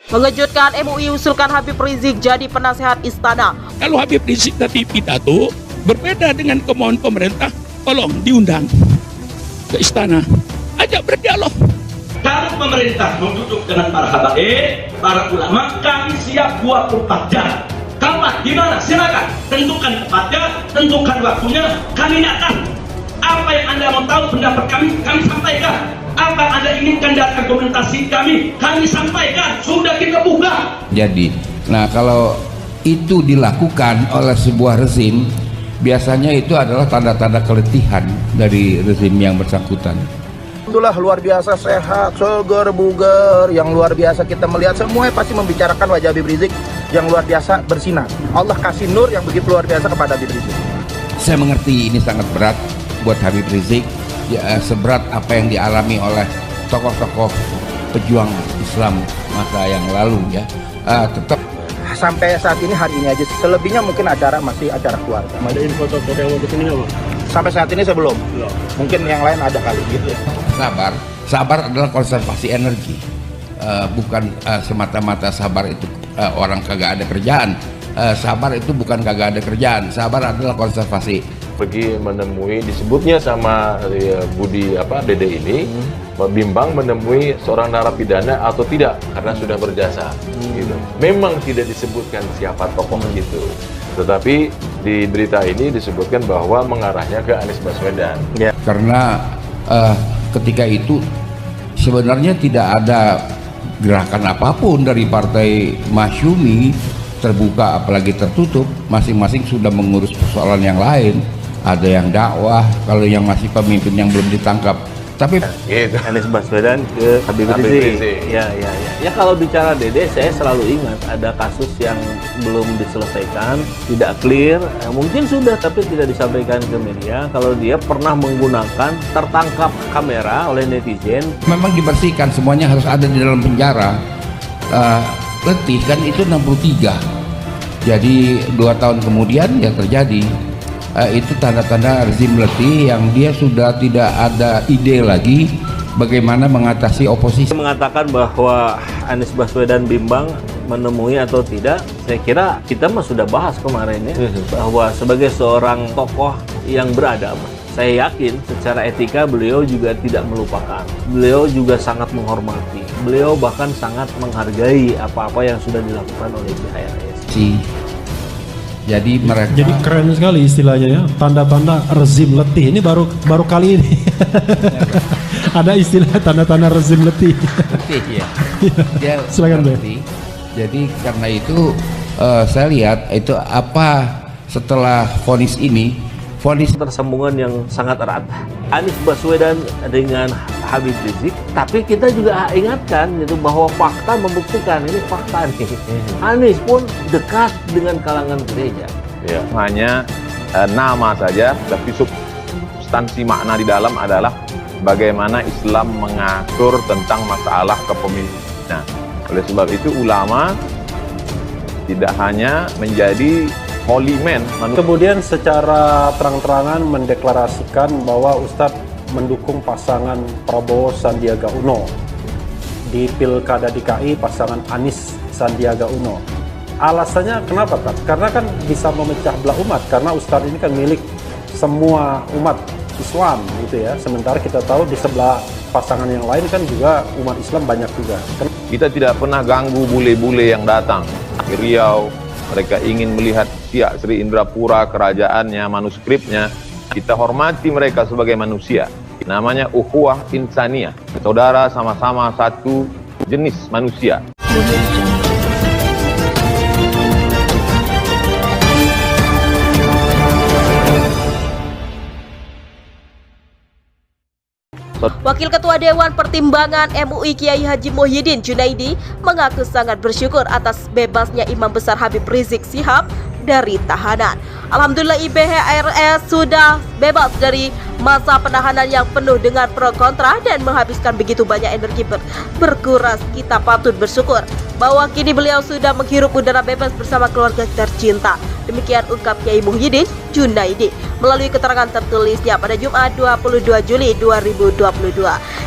Mengejutkan, MUI usulkan Habib Rizik jadi penasehat istana. Kalau Habib Rizik tadi pidato berbeda dengan kemauan pemerintah, tolong diundang ke istana, ajak berdialog. Kalau pemerintah duduk dengan para habaib, para ulama, kami siap 24 jam. Kapan? Di mana? Silakan. Tentukan tempatnya, tentukan waktunya, kami datang. Apa yang Anda mau tahu pendapat kami sampaikan. Apa yang Anda inginkan dari argumentasi kami sampaikan. Sudah kita buka. Jadi, nah kalau itu dilakukan oleh sebuah rezim, biasanya itu adalah tanda-tanda keletihan dari rezim yang bersangkutan. Alhamdulillah luar biasa sehat, seger, buger, yang luar biasa kita melihat semuanya pasti membicarakan wajah Habib Rizik yang luar biasa bersinar. Allah kasih nur yang begitu luar biasa kepada Habib Rizik. Saya mengerti ini sangat berat buat Habib Rizik, ya, seberat apa yang dialami oleh tokoh-tokoh pejuang Islam masa yang lalu ya. Tetap sampai saat ini hari ini aja, selebihnya mungkin masih acara keluarga. Ada info tokoh yang mau kesini nggak, Bang? Sampai saat ini saya belum. Mungkin yang lain ada kali gitu. Sabar adalah konservasi energi, bukan semata-mata sabar itu orang kagak ada kerjaan. Sabar itu bukan kagak ada kerjaan, sabar adalah konservasi. Pergi menemui, disebutnya sama Budi Dede ini, bimbang menemui seorang narapidana atau tidak karena sudah berjasa. Gitu. Memang tidak disebutkan siapa tokoh itu, tetapi di berita ini disebutkan bahwa mengarahnya ke Anies Baswedan. Ya. Karena ketika itu sebenarnya tidak ada gerakan apapun dari Partai Masyumi, terbuka apalagi tertutup, masing-masing sudah mengurus persoalan yang lain. Ada yang dakwah, kalau yang masih pemimpin yang belum ditangkap. Tapi Anies Baswedan ke Habib Rizik. Ya kalau bicara Dede, saya selalu ingat ada kasus yang belum diselesaikan, tidak clear. Mungkin sudah tapi tidak disampaikan ke media. Kalau dia pernah menggunakan tertangkap kamera oleh netizen. Memang dibersihkan, semuanya harus ada di dalam penjara. Letih kan itu 63. Jadi 2 tahun kemudian ya terjadi. Itu tanda-tanda rezim letih yang dia sudah tidak ada ide lagi bagaimana mengatasi oposisi. Mengatakan bahwa Anies Baswedan bimbang menemui atau tidak, saya kira kita mah sudah bahas kemarin ya, bahwa sebagai seorang tokoh yang beradab, saya yakin secara etika beliau juga tidak melupakan. Beliau juga sangat menghormati. Beliau bahkan sangat menghargai apa-apa yang sudah dilakukan oleh CHRS. Jadi mereka. Jadi keren sekali istilahnya ya, tanda-tanda rezim letih. Ini baru kali ini ada istilah tanda-tanda rezim letih. Letih ya. Silakan Bang. Jadi karena itu saya lihat itu setelah vonis ini. Tersambungan yang sangat erat Anies Baswedan dengan Habib Rizik, tapi kita juga ingatkan gitu bahwa fakta membuktikan ini fakta nih. Anies pun dekat dengan kalangan gereja. Ya, hanya nama saja, tapi substansi makna di dalam adalah bagaimana Islam mengatur tentang masalah kepemimpinan. Oleh sebab itu ulama tidak hanya menjadi holy man. Kemudian secara terang-terangan mendeklarasikan bahwa Ustadz mendukung pasangan Prabowo Sandiaga Uno di Pilkada DKI, pasangan Anies Sandiaga Uno. Alasannya kenapa Pak? Karena kan bisa memecah belah umat, karena Ustadz ini kan milik semua umat Islam gitu ya. Sementara kita tahu di sebelah pasangan yang lain kan juga umat Islam banyak juga. Kita tidak pernah ganggu bule-bule yang datang ke Riau. Mereka ingin melihat Siak Sri Indrapura, kerajaannya, manuskripnya. Kita hormati mereka sebagai manusia. Namanya ukhuwah insaniyah. Saudara sama-sama satu jenis manusia. Wakil Ketua Dewan Pertimbangan MUI Kiai Haji Muhyiddin Junaidi mengaku sangat bersyukur atas bebasnya Imam Besar Habib Rizik Syihab dari tahanan. Alhamdulillah IBHRS sudah bebas dari masa penahanan yang penuh dengan pro kontra dan menghabiskan begitu banyak energi berkuras. Kita patut bersyukur bahwa kini beliau sudah menghirup udara bebas bersama keluarga tercinta. Demikian ungkap Kiai Muhyiddin Junaidi melalui keterangan tertulisnya pada Jumat 22 Juli 2022.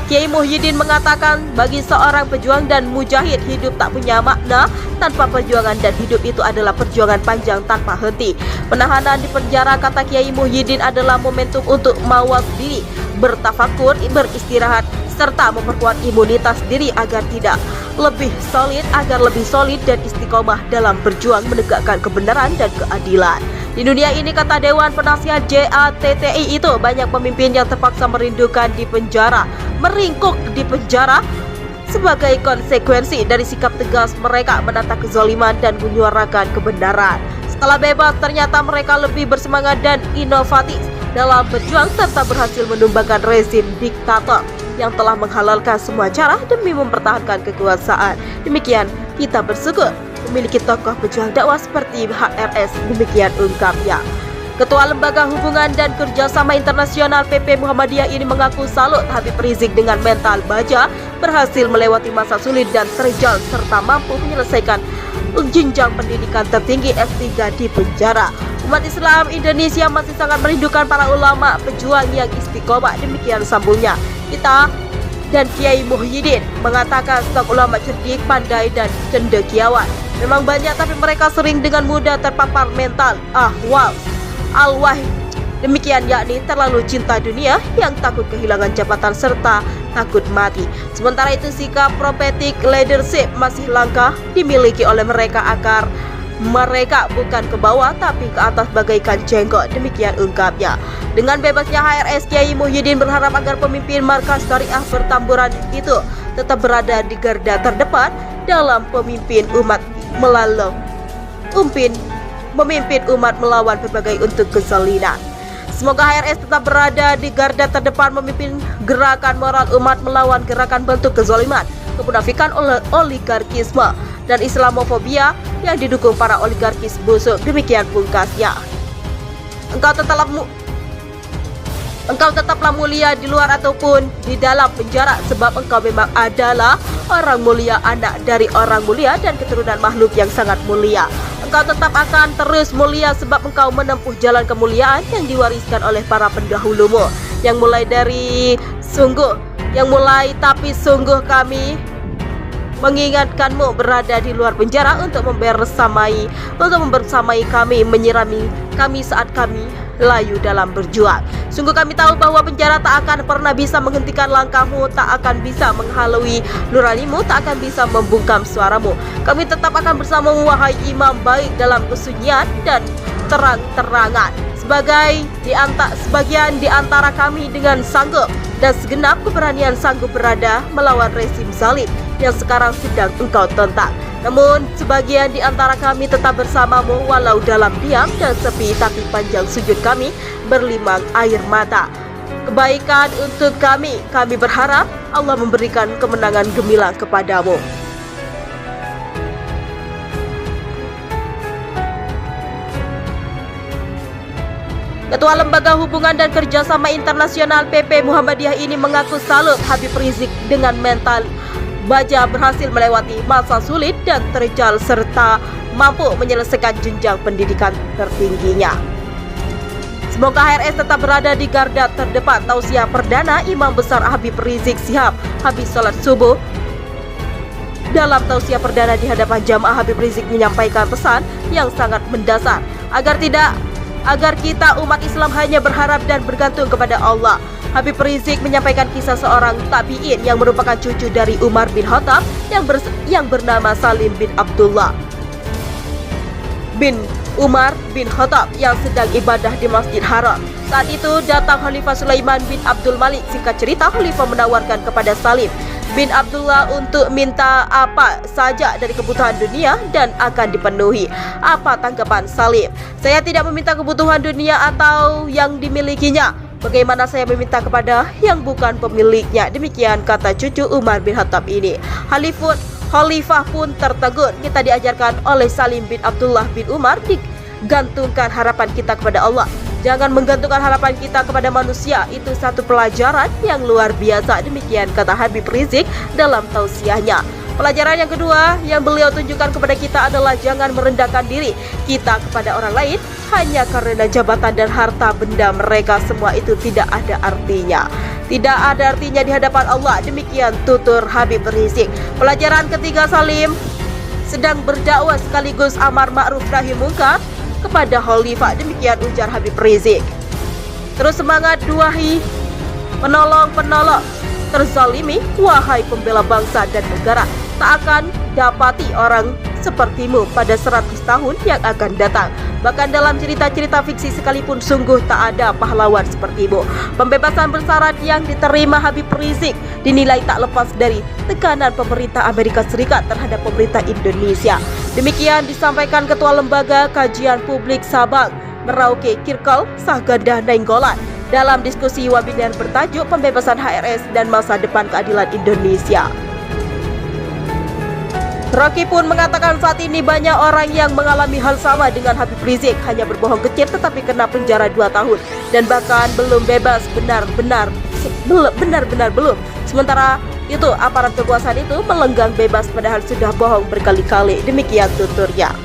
Kiai Muhyiddin mengatakan bagi seorang pejuang dan mujahid, hidup tak punya makna tanpa perjuangan dan hidup itu adalah perjuangan panjang tanpa henti. Penahanan di penjara, kata Kiai Muhyiddin, adalah momentum untuk mawas diri, bertafakur, beristirahat, serta memperkuat imunitas diri agar lebih solid dan istiqomah dalam berjuang menegakkan kebenaran dan keadilan. Di dunia ini, kata Dewan Penasihat JATTI itu, banyak pemimpin yang terpaksa meringkuk di penjara sebagai konsekuensi dari sikap tegas mereka menentang kezaliman dan menyuarakan kebenaran. Setelah bebas, ternyata mereka lebih bersemangat dan inovatif dalam berjuang serta berhasil menumbangkan rezim diktator yang telah menghalalkan semua cara demi mempertahankan kekuasaan. Demikian, kita bersyukur memiliki tokoh pejuang dakwah seperti HRS, demikian ungkapnya. Ketua Lembaga Hubungan dan Kerjasama Internasional PP Muhammadiyah ini mengaku salut Habib Rizik dengan mental baja, berhasil melewati masa sulit dan terjal serta mampu menyelesaikan jenjang pendidikan tertinggi S3 di penjara. Umat Islam Indonesia masih sangat merindukan para ulama pejuang yang istiqomah, demikian sambungnya. Kita dan Kiai Muhyiddin mengatakan stok ulama cerdik, pandai dan cendekiawan memang banyak, tapi mereka sering dengan mudah terpapar mental al-wahid, demikian, yakni terlalu cinta dunia yang takut kehilangan jabatan serta takut mati. Sementara itu, sikap prophetic leadership masih langka dimiliki oleh mereka agar mereka bukan ke bawah tapi ke atas bagaikan jenggot, demikian ungkapnya. Dengan bebasnya HRS, Kiai Muhyiddin berharap agar pemimpin markas syariah bertamburan itu tetap berada di garda terdepan dalam memimpin umat melawan berbagai untuk kezaliman. Semoga HRS tetap berada di garda terdepan memimpin gerakan moral umat melawan gerakan bentuk kezaliman, kemunafikan, oligarkisme dan Islamofobia yang didukung para oligarkis busuk, demikian pungkasnya. Engkau tetaplah mulia di luar ataupun di dalam penjara, sebab engkau memang adalah orang mulia, anak dari orang mulia dan keturunan makhluk yang sangat mulia. Engkau tetap akan terus mulia sebab engkau menempuh jalan kemuliaan yang diwariskan oleh para pendahulumu, sungguh kami mengingatkanmu berada di luar penjara untuk membersamai kami, menyirami kami saat kami layu dalam berjuang. Sungguh kami tahu bahwa penjara tak akan pernah bisa menghentikan langkahmu, tak akan bisa menghalau nuranimu, tak akan bisa membungkam suaramu. Kami tetap akan bersamamu, wahai imam baik, dalam kesunyian dan terang-terangan. Sebagian di antara kami dengan sanggup dan segenap keberanian sanggup berada melawan rezim zalim yang sekarang sedang engkau tentang. Namun sebagian di antara kami tetap bersamamu walau dalam diam dan sepi, tapi panjang sujud kami berlimang air mata. Kebaikan untuk kami berharap Allah memberikan kemenangan gemilang kepadamu. Ketua Lembaga Hubungan dan Kerjasama Internasional PP Muhammadiyah ini mengaku salut Habib Rizik dengan mental baja, berhasil melewati masa sulit dan terjal serta mampu menyelesaikan jenjang pendidikan tertingginya. Semoga HRS tetap berada di garda terdepan. Tausiah perdana Imam Besar Habib Rizik Syihab habis sholat subuh. Dalam tausiah perdana di hadapan jamaah, Habib Rizik menyampaikan pesan yang sangat mendasar agar kita umat Islam hanya berharap dan bergantung kepada Allah. Habib Rizik menyampaikan kisah seorang tabi'in yang merupakan cucu dari Umar bin Khattab yang bernama Salim bin Abdullah bin Umar bin Khattab yang sedang ibadah di Masjid Haram. Saat itu datang Khalifah Sulaiman bin Abdul Malik. Singkat cerita, Khalifah menawarkan kepada Salim bin Abdullah untuk minta apa saja dari kebutuhan dunia dan akan dipenuhi. Apa tanggapan Salim? Saya tidak meminta kebutuhan dunia atau yang dimilikinya. Bagaimana saya meminta kepada yang bukan pemiliknya? Demikian kata cucu Umar bin Khattab ini. Khalifah pun tertegun. Kita diajarkan oleh Salim bin Abdullah bin Umar, digantungkan harapan kita kepada Allah. Jangan menggantungkan harapan kita kepada manusia. Itu satu pelajaran yang luar biasa. Demikian kata Habib Rizik dalam tausiahnya. Pelajaran yang kedua yang beliau tunjukkan kepada kita adalah jangan merendahkan diri kita kepada orang lain hanya karena jabatan dan harta benda mereka. Semua itu tidak ada artinya. Tidak ada artinya di hadapan Allah. Demikian tutur Habib Rizik. Pelajaran ketiga, Salim sedang berdakwah sekaligus amar ma'ruf nahi munkar kepada khalifah. Demikian ujar Habib Rizik. Terus semangat, duahi penolong-penolong terzalimi, wahai pembela bangsa dan negara. Tak akan dapati orang sepertimu pada 100 tahun yang akan datang. Bahkan dalam cerita-cerita fiksi sekalipun sungguh tak ada pahlawan sepertimu. Pembebasan bersyarat yang diterima Habib Rizik dinilai tak lepas dari tekanan pemerintah Amerika Serikat terhadap pemerintah Indonesia. Demikian disampaikan Ketua Lembaga Kajian Publik Sabang, Merauke Kirkal Sahgandah Nainggolan dalam diskusi webinar bertajuk Pembebasan HRS dan Masa Depan Keadilan Indonesia. Rocky pun mengatakan saat ini banyak orang yang mengalami hal sama dengan Habib Rizik, hanya berbohong kecil tetapi kena penjara 2 tahun dan bahkan belum bebas benar-benar belum. Sementara itu aparat kekuasaan itu melenggang bebas padahal sudah bohong berkali-kali. Demikian tuturnya.